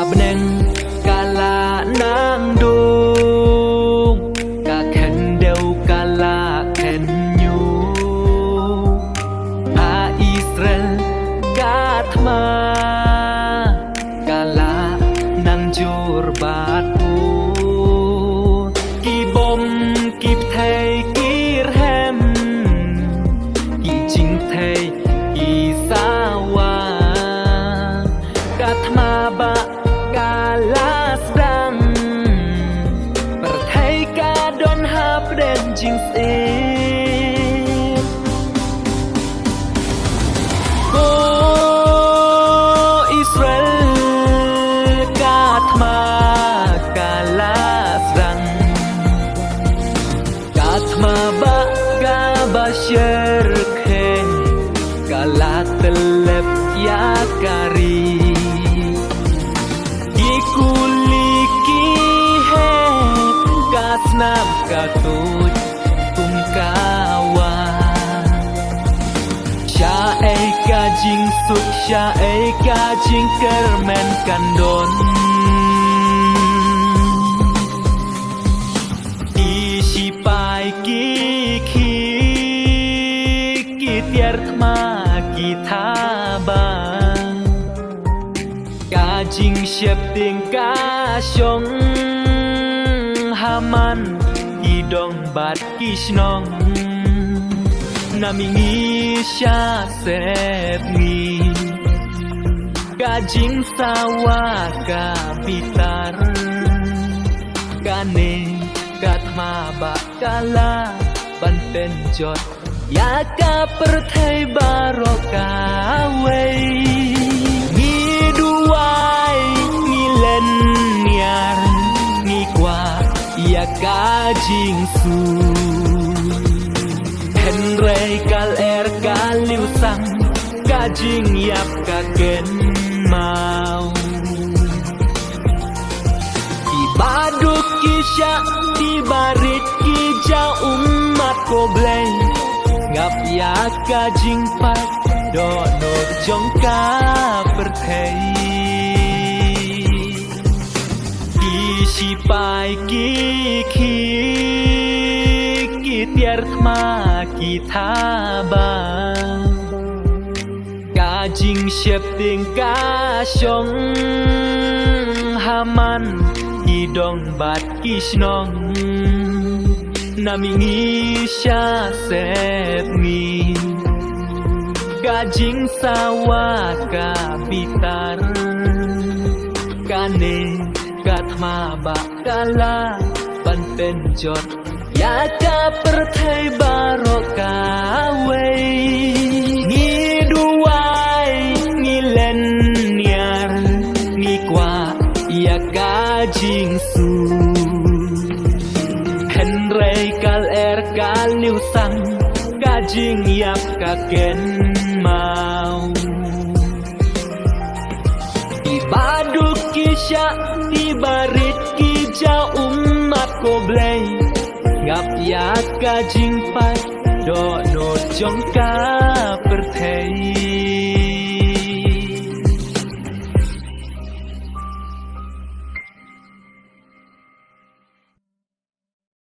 Neng kala nang dung ka khen đều kala khen nyu a Israel katma kala nang jur batu ki bom ki thầy ki hem ki ching thầy ki sawa katma ba kala sedang perthai don hap den jing ko Israel katma kala sedang katma ba ka bashir khen kala telep ya kari kuliki he kasnam katut tum kawa sha ai ka jing sut sha ai ka jing kermen kandon isi pai ki khi ki tiar ma ki thaba jing siap ting ka shong haman idong bat kishnong namingi sha sep ni ka jing sawa ka pitar kane katma ba kala ban pen jot ya ka perthai baroka wei ya kajing su henrei kal kaliu sang kajing yap kagen mau ibaduk kisya ibarit kija umat ko blay ngap ya kajing pat dono jongka perthai si pai ki khi ki tiar ma ki thaba ka jing siap ting ka shong haman ki dong bat ki snong namingi sha sep ni ka jing sawa ka pitar kane katma ba kala ban pen jot ya ka perthai baroka wei ni duai ni len niar ni kwa ya ka jing su henrei kal kaliu sang ka jing yap ka ken mau ibaduk kisya ibarit kija umat ko blay ngap ya ka jing pat do no jong ka perthai